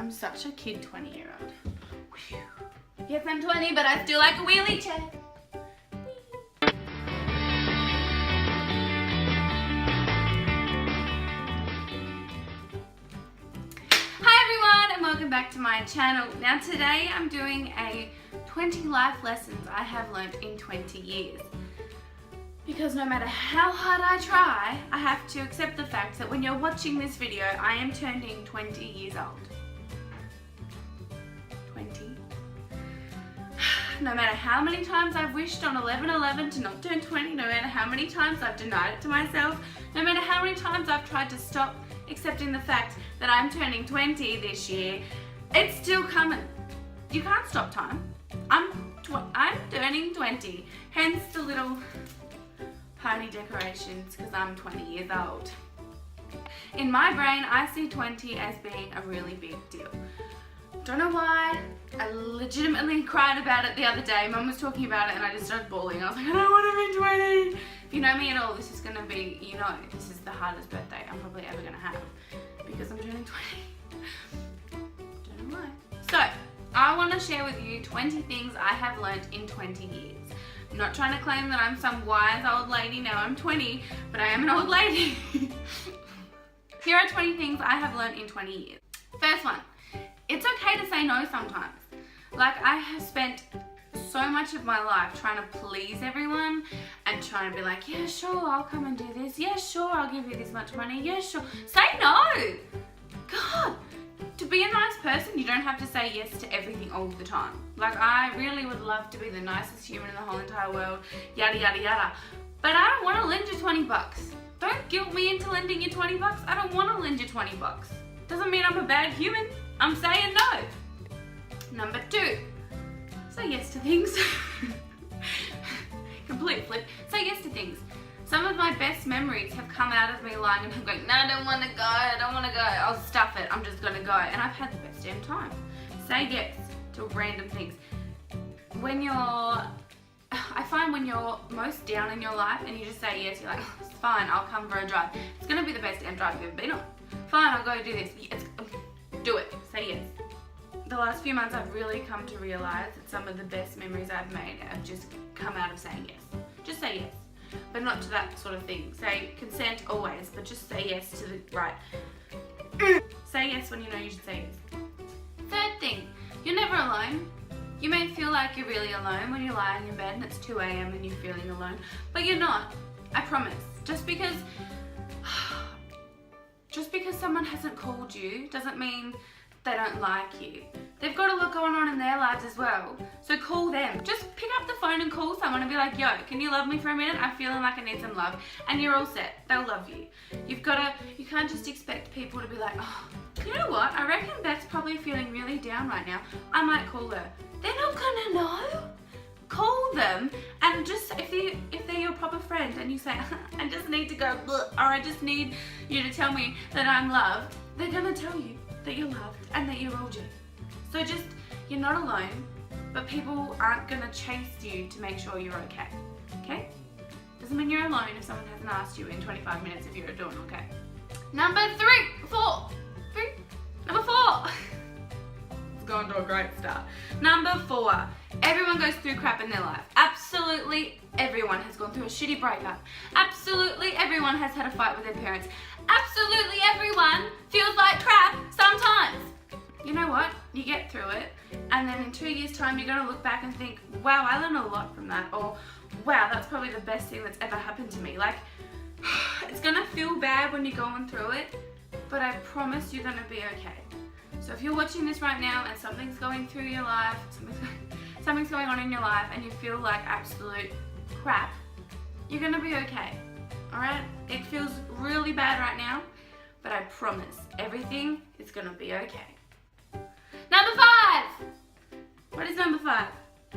I'm such a kid 20-year-old. Yes, I'm 20, but I still like a wheelie chair. Hi everyone, and welcome back to my channel. Now today I'm doing a 20 life lessons I have learnt in 20 years. Because no matter how hard I try, I have to accept the fact that when you're watching this video, I am turning 20 years old. 20. No matter how many times I've wished on 11/11 to not turn 20, no matter how many times I've denied it to myself, no matter how many times I've tried to stop accepting the fact that I'm turning 20 this year, it's still coming. You can't stop time. I'm turning 20, hence the little party decorations, because I'm 20 years old. In my brain, I see 20 as being a really big deal. Don't know why. I legitimately cried about it the other day. Mum was talking about it and I just started bawling. I was like, I don't want to be 20. If you know me at all, this is going to be, you know, this is the hardest birthday I'm probably ever going to have because I'm turning 20. Don't know why. So, I want to share with you 20 things I have learnt in 20 years. I'm not trying to claim that I'm some wise old lady. Now I'm 20, but I am an old lady. Here are 20 things I have learnt in 20 years. First one, it's okay to say no sometimes. Like, I have spent so much of my life trying to please everyone and trying to be like, yeah, sure, I'll come and do this. Yeah, sure, I'll give you this much money. Yeah, sure. Say no. God. To be a nice person, you don't have to say yes to everything all the time. Like, I really would love to be the nicest human in the whole entire world, yada, yada, yada. But I don't want to lend you 20 bucks. Don't guilt me into lending you 20 bucks. I don't want to lend you 20 bucks. Doesn't mean I'm a bad human. I'm saying no. Number 2, say yes to things. Complete flip. Say yes to things. Some of my best memories have come out of me lying and I'm going, no, I don't want to go, I don't want to go, I'll stuff it, I'm just going to go. And I've had the best damn time. Say yes to random things. I find when you're most down in your life and you just say yes, you're like, oh, it's fine, I'll come for a drive. It's going to be the best damn drive you've ever been on. Fine, I'll go do this. Do it. Say yes. The last few months I've really come to realise that some of the best memories I've made have just come out of saying yes. Just say yes. But not to that sort of thing. Say consent always, but just say yes to the right. Say yes when you know you should say yes. Third thing, you're never alone. You may feel like you're really alone when you're lying in bed and it's 2 a.m. and you're feeling alone, but you're not. I promise. Just because someone hasn't called you doesn't mean they don't like you. They've got a lot going on in their lives as well. So call them. Just pick up the phone and call someone and be like, yo, can you love me for a minute? I'm feeling like I need some love. And you're all set. They'll love you. You can't just expect people to be like, oh, you know what? I reckon Beth's probably feeling really down right now. I might call her. They're not gonna know. Call them and just, if they're your proper friend and you say, I just need to go, or I just need you to tell me that I'm loved, they're gonna tell you that you're loved and that you're all G. So just, you're not alone, but people aren't gonna chase you to make sure you're okay. Okay? Doesn't mean you're alone if someone hasn't asked you in 25 minutes if you're doing okay. Number 4. It's going to a great start. Number 4. Everyone goes through crap in their life. Absolutely everyone has gone through a shitty breakup. Absolutely everyone has had a fight with their parents. Absolutely everyone feels like crap sometimes. You know what? You get through it, and then in 2 years' time you're going to look back and think, wow, I learned a lot from that, or wow, that's probably the best thing that's ever happened to me. Like, it's going to feel bad when you're going through it, but I promise you're going to be okay. So if you're watching this right now and something's going through your life, something's going on in your life and you feel like absolute crap, you're going to be okay. Alright? It feels really bad right now, but I promise everything is going to be okay. Number 5! What is number 5?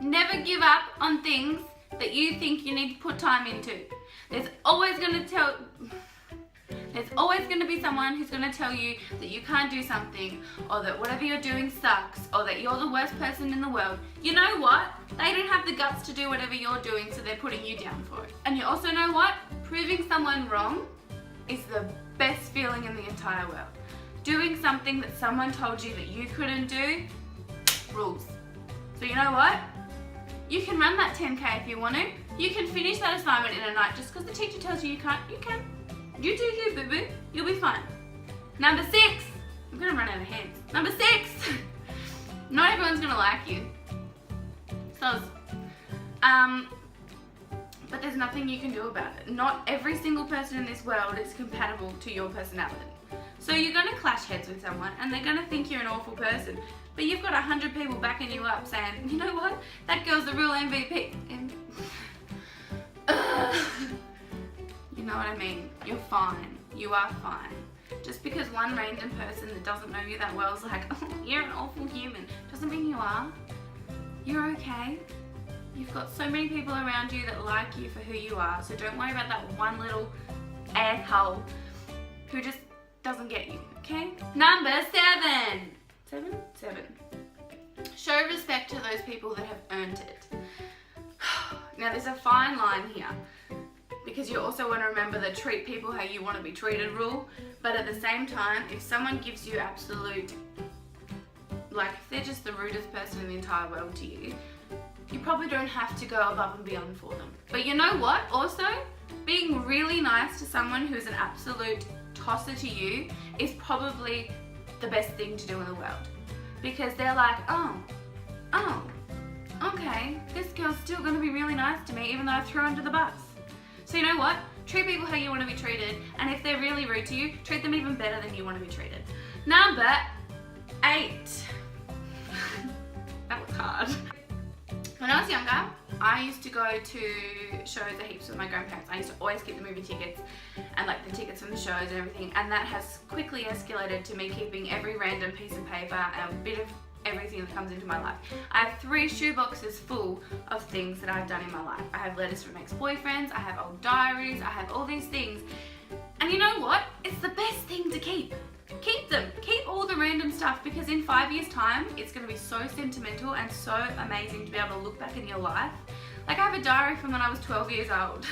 Never give up on things that you think you need to put time into. There's always going to be someone who's going to tell you that you can't do something, or that whatever you're doing sucks, or that you're the worst person in the world. You know what? They don't have the guts to do whatever you're doing, so they're putting you down for it. And you also know what? Proving someone wrong is the best feeling in the entire world. Doing something that someone told you that you couldn't do, rules. So you know what? You can run that 10K if you want to. You can finish that assignment in a night just because the teacher tells you you can't. You can. You do you, boo-boo. You'll be fine. Number 6. I'm going to run out of hands. Number 6. Not everyone's going to like you. So, but there's nothing you can do about it. Not every single person in this world is compatible to your personality. So you're going to clash heads with someone and they're going to think you're an awful person. But you've got 100 people backing you up saying, you know what? That girl's the real MVP. You know what I mean? You're fine. You are fine. Just because one random person that doesn't know you that well is like, oh, you're an awful human, doesn't mean you are. You're okay. You've got so many people around you that like you for who you are, so don't worry about that one little asshole who just doesn't get you, okay? Number 7. 7? Show respect to those people that have earned it. Now there's a fine line here, because you also want to remember the treat people how you want to be treated rule, but at the same time, if someone gives you absolute, like if they're just the rudest person in the entire world to you, you probably don't have to go above and beyond for them. But you know what? Also, being really nice to someone who's an absolute tosser to you is probably the best thing to do in the world. Because they're like, oh, okay, this girl's still gonna be really nice to me even though I threw her under the bus. So you know what? Treat people how you want to be treated, and if they're really rude to you, treat them even better than you want to be treated. Number 8. That was hard. When I was younger, I used to go to shows a heaps with my grandparents. I used to always keep the movie tickets and like the tickets from the shows and everything, and that has quickly escalated to me keeping every random piece of paper and a bit of everything that comes into my life. I have 3 shoe boxes full of things that I've done in my life. I have letters from ex-boyfriends, I have old diaries, I have all these things. And you know what? It's the best thing to keep. Keep them. Keep all the random stuff, because in 5 years' time, it's going to be so sentimental and so amazing to be able to look back in your life. Like I have a diary from when I was 12 years old.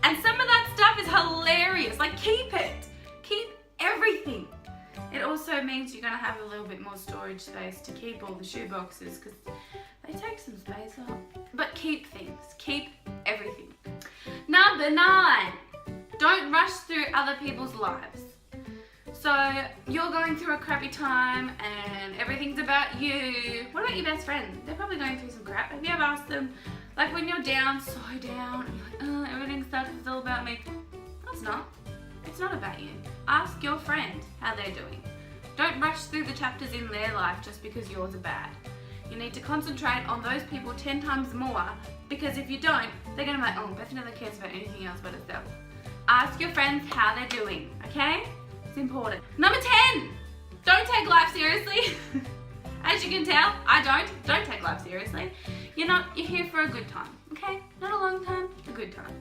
And some of that stuff is hilarious. Like keep it. Keep everything. It also means you're going to have a little bit more storage space to keep all the shoe boxes, because they take some space up. But keep things. Keep everything. Number 9. Don't rush through other people's lives. So you're going through a crappy time and everything's about you. What about your best friend? They're probably going through some crap. Have you ever asked them, like when you're down, so down, and you're like, oh, everything sucks, it's all about me. No, it's not. It's not about you. Ask your friend how they're doing. Don't rush through the chapters in their life just because yours are bad. You need to concentrate on those people 10 times more, because if you don't, they're going to be like, oh, Beth never cares about anything else but herself. Ask your friends how they're doing, okay? It's important. Number 10, don't take life seriously. As you can tell, I don't take life seriously. You're here for a good time, okay? Not a long time, a good time.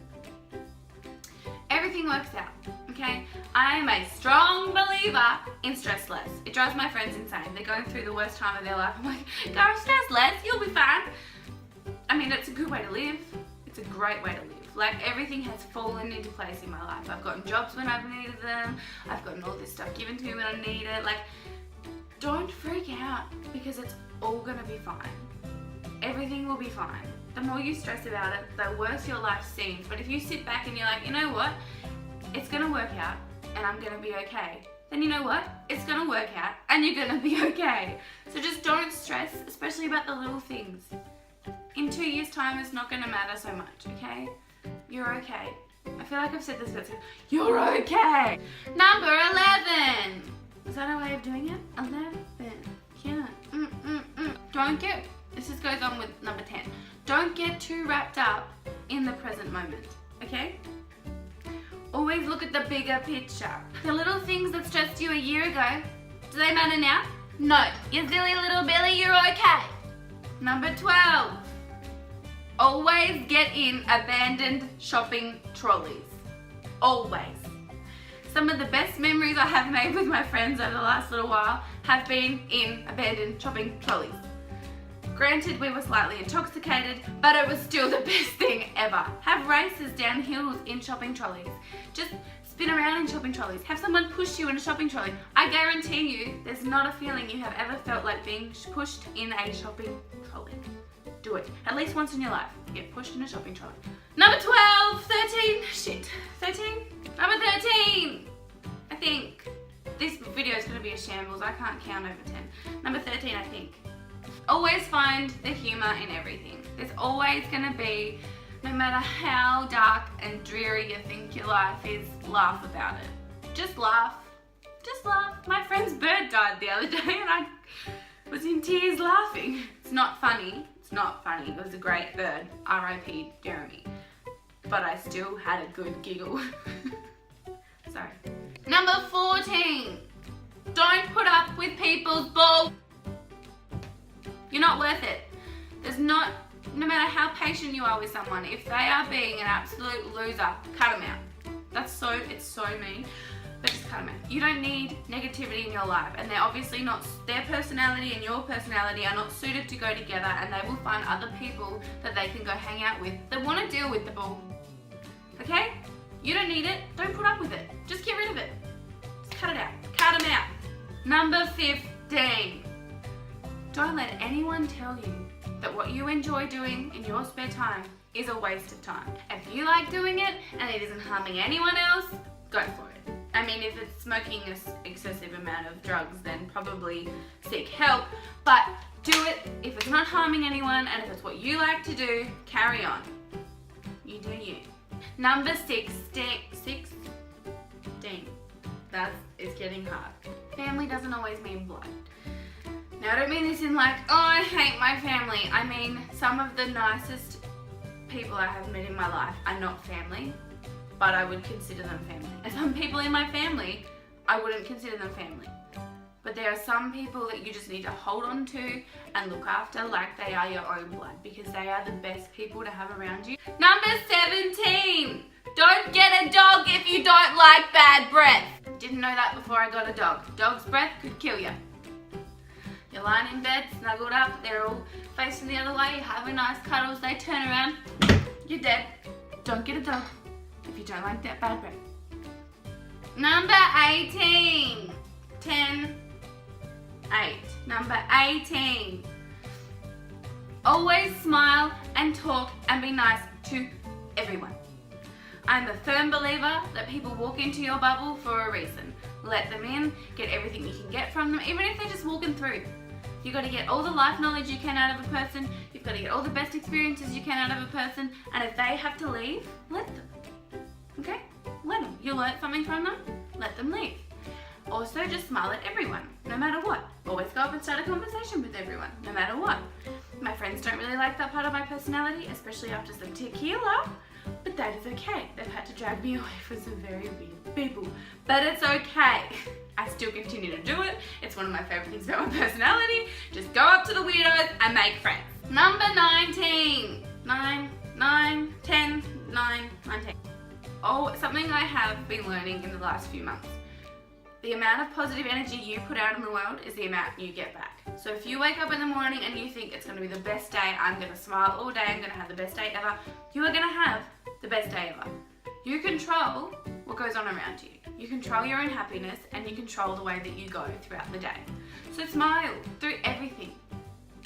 Everything works out, okay? I am a strong believer in stress less. It drives my friends insane. They're going through the worst time of their life. I'm like, go stress less, you'll be fine. I mean, it's a good way to live. It's a great way to live. Like everything has fallen into place in my life. I've gotten jobs when I've needed them. I've gotten all this stuff given to me when I need it. Like, don't freak out, because it's all gonna be fine. Everything will be fine. The more you stress about it, the worse your life seems. But if you sit back and you're like, you know what? It's gonna work out and I'm gonna be okay. Then you know what? It's gonna work out and you're gonna be okay. So just don't stress, especially about the little things. In 2 years' time, it's not gonna matter so much, okay? You're okay. I feel like I've said this, but you're okay. Number 11. Is that a way of doing it? 11. Yeah. This just goes on with number 10. Don't get too wrapped up in the present moment, okay? Always look at the bigger picture. The little things that stressed you a year ago, do they matter now? No. You silly little Billy, you're okay. Number 12. Always get in abandoned shopping trolleys. Always. Some of the best memories I have made with my friends over the last little while have been in abandoned shopping trolleys. Granted, we were slightly intoxicated, but it was still the best thing ever. Have races down hills in shopping trolleys. Just spin around in shopping trolleys. Have someone push you in a shopping trolley. I guarantee you, there's not a feeling you have ever felt like being pushed in a shopping trolley. Do it. At least once in your life. Get pushed in a shopping trolley. Number 12, 13, shit. 13? Number 13! I think. This video is going to be a shambles. I can't count over 10. Number 13, I think. Always find the humour in everything. There's always going to be, no matter how dark and dreary you think your life is, laugh about it. Just laugh. Just laugh. My friend's bird died the other day and I was in tears laughing. It's not funny. It's not funny. It was a great bird. R.I.P. Jeremy. But I still had a good giggle. Sorry. Number 14. Don't put up with people's bull. You're not worth it. There's not, no matter how patient you are with someone, if they are being an absolute loser, cut them out. It's so mean, but just cut them out. You don't need negativity in your life, and they're obviously not, their personality and your personality are not suited to go together, and they will find other people that they can go hang out with that want to deal with the bull. Okay? You don't need it. Don't put up with it. Just get rid of it. Just cut it out. Cut them out. Number 15. Don't let anyone tell you that what you enjoy doing in your spare time is a waste of time. If you like doing it and it isn't harming anyone else, go for it. I mean, if it's smoking an excessive amount of drugs, then probably seek help, but do it if it's not harming anyone, and if it's what you like to do, carry on. You do you. Number 16. It's getting hard. Family doesn't always mean blood. Now, I don't mean this in like, oh, I hate my family. I mean, some of the nicest people I have met in my life are not family, but I would consider them family. And some people in my family, I wouldn't consider them family. But there are some people that you just need to hold on to and look after like they are your own blood, because they are the best people to have around you. Number 17. Don't get a dog if you don't like bad breath. Didn't know that before I got a dog. Dog's breath could kill you. You're lying in bed, snuggled up, they're all facing the other way, having nice cuddles, they turn around, you're dead. Don't get a dog if you don't like that bad breath. Number 18. 10, 8. Number 18. Always smile and talk and be nice to everyone. I'm a firm believer that people walk into your bubble for a reason. Let them in, get everything you can get from them, even if they're just walking through. You've got to get all the life knowledge you can out of a person, you've got to get all the best experiences you can out of a person, and if they have to leave, let them. Okay? Let them. You learn something from them, let them leave. Also, just smile at everyone, no matter what. Always go up and start a conversation with everyone, no matter what. My friends don't really like that part of my personality, especially after some tequila, but that is okay. They've had to drag me away from some very weird people, but it's okay. I still continue to do it. It's one of my favorite things about my personality. Just go up to the weirdos and make friends. Number 19. 10, 19. Oh, something I have been learning in the last few months. The amount of positive energy you put out in the world is the amount you get back. So if you wake up in the morning and you think it's going to be the best day, I'm going to smile all day, I'm going to have the best day ever, you are going to have the best day ever. You control what goes on around you. You control your own happiness, and you control the way that you go throughout the day. So smile through everything.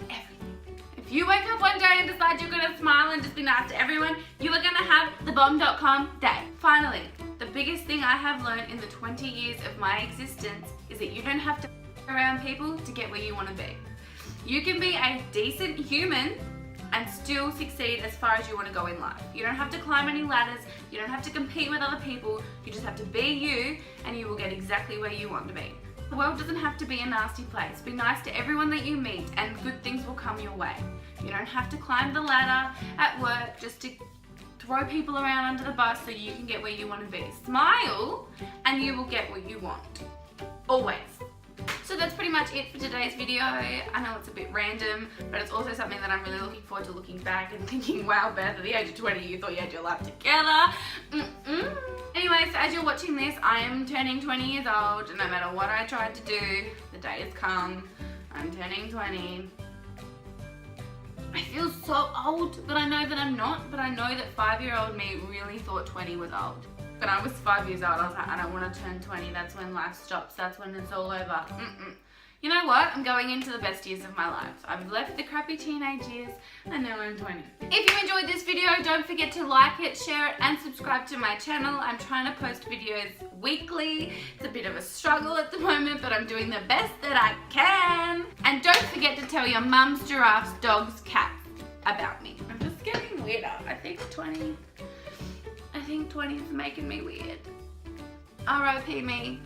Everything. If you wake up one day and decide you're going to smile and just be nice to everyone, you are going to have the bomb.com day. Finally, the biggest thing I have learned in the 20 years of my existence is that you don't have to around people to get where you want to be. You can be a decent human and still succeed as far as you want to go in life. You don't have to climb any ladders, you don't have to compete with other people, you just have to be you, and you will get exactly where you want to be. The world doesn't have to be a nasty place. Be nice to everyone that you meet and good things will come your way. You don't have to climb the ladder at work just to throw people around under the bus so you can get where you want to be. Smile and you will get what you want. Always. So that's pretty much it for today's video. I know it's a bit random, but it's also something that I'm really looking forward to looking back and thinking, wow, Beth, at the age of 20 you thought you had your life together. Anyway, so as you're watching this, I am turning 20 years old, and no matter what I tried to do, the day has come. I'm turning 20. I feel so old, but I know that I'm not, but I know that 5-year-old me really thought 20 was old. When I was 5 years old, I was like, I don't want to turn 20. That's when life stops. That's when it's all over. You know what? I'm going into the best years of my life. I've left the crappy teenage years and now I'm 20. If you enjoyed this video, don't forget to like it, share it, and subscribe to my channel. I'm trying to post videos weekly. It's a bit of a struggle at the moment, but I'm doing the best that I can. And don't forget to tell your mums, giraffes, dogs, cats about me. I'm just getting weirder. I think 20 is making me weird. R.I.P. me.